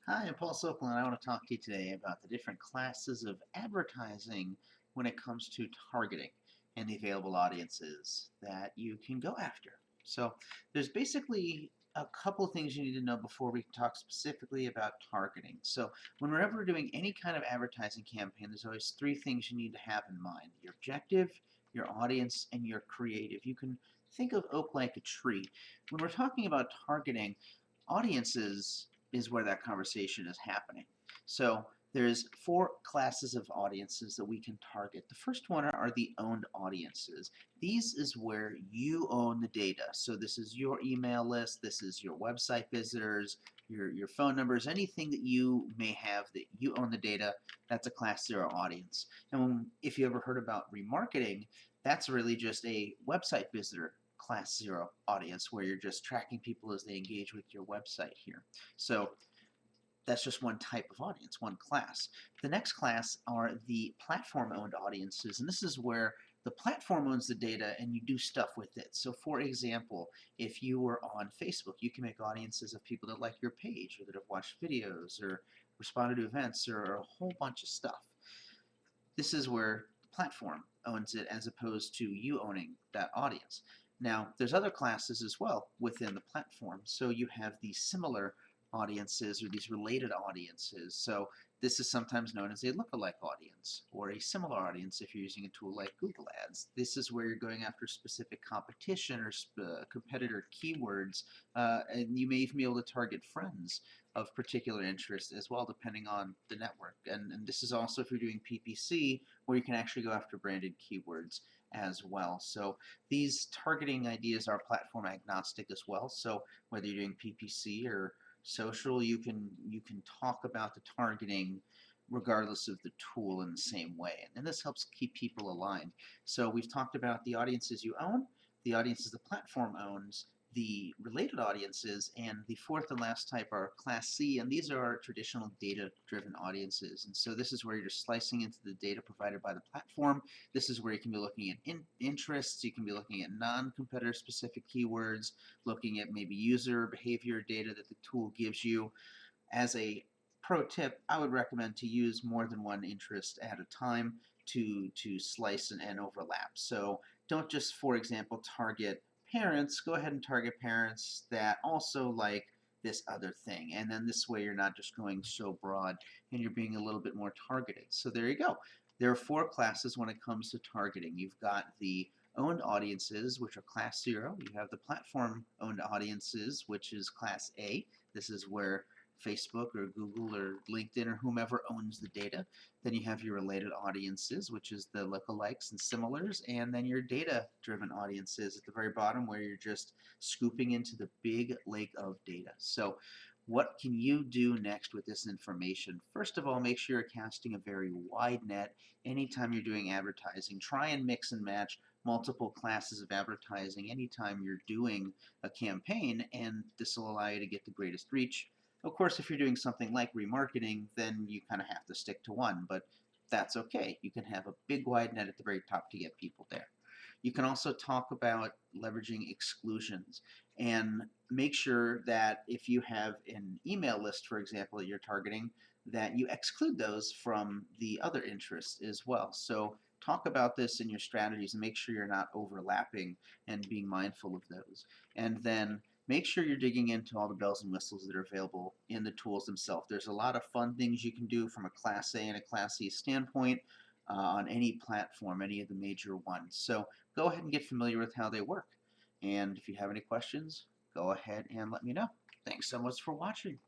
Hi, I'm Paul Sokol, and I want to talk to you today about the different classes of advertising when it comes to targeting and the available audiences that you can go after. So there's basically a couple things you need to know before we talk specifically about targeting. So whenever we're doing any kind of advertising campaign, there's always three things you need to have in mind: your objective, your audience, and your creative. You can think of oak like a tree. When we're talking about targeting, audiences is where that conversation is happening. So there's four classes of audiences that we can target. The first one are the owned audiences. These is where you own the data. So this is your email list, this is your website visitors, your phone numbers, anything that you may have that you own the data, that's a class 0 audience. And if you ever heard about remarketing, that's really just a website visitor class 0 audience where you're just tracking people as they engage with your website here. So that's just one type of audience, one class. The next class are the platform-owned audiences, and this is where the platform owns the data and you do stuff with it. So for example, if you were on Facebook, you can make audiences of people that like your page or that have watched videos or responded to events or a whole bunch of stuff. This is where the platform owns it as opposed to you owning that audience. Now, there's other classes as well within the platform. So you have these similar audiences or these related audiences. So this is sometimes known as a lookalike audience or a similar audience if you're using a tool like Google Ads. This is where you're going after specific competition or competitor keywords, and you may even be able to target friends of particular interest as well, depending on the network. And this is also if you're doing PPC, where you can actually go after branded keywords as well. So these targeting ideas are platform agnostic as well. So whether you're doing PPC or social, you can talk about the targeting regardless of the tool in the same way. And this helps keep people aligned. So we've talked about the audiences you own, the audiences the platform owns, the related audiences, and the fourth and last type are Class C, and these are our traditional data-driven audiences. And so this is where you're slicing into the data provided by the platform. This is where you can be looking at interests, you can be looking at non-competitor specific keywords, looking at maybe user behavior data that the tool gives you. As a pro tip, I would recommend to use more than one interest at a time to slice and overlap. So don't just, for example, target parents. Go ahead and target parents that also like this other thing. And then this way you're not just going so broad and you're being a little bit more targeted. So there you go. There are four classes when it comes to targeting. You've got the owned audiences, which are class 0. You have the platform owned audiences, which is class A. This is where Facebook or Google or LinkedIn or whomever owns the data. Then you have your related audiences, which is the lookalikes and similars, and then your data-driven audiences at the very bottom where you're just scooping into the big lake of data. So what can you do next with this information? First of all, make sure you're casting a very wide net anytime you're doing advertising. Try and mix and match multiple classes of advertising anytime you're doing a campaign, and this will allow you to get the greatest reach. Of course, if you're doing something like remarketing, then you kind of have to stick to one, but that's okay. You can have a big wide net at the very top to get people there. You can also talk about leveraging exclusions and make sure that if you have an email list, for example, that you're targeting, that you exclude those from the other interests as well. So talk about this in your strategies and make sure you're not overlapping and being mindful of those. And then make sure you're digging into all the bells and whistles that are available in the tools themselves. There's a lot of fun things you can do from a Class A and a Class C standpoint on any platform, any of the major ones. So go ahead and get familiar with how they work. And if you have any questions, go ahead and let me know. Thanks so much for watching.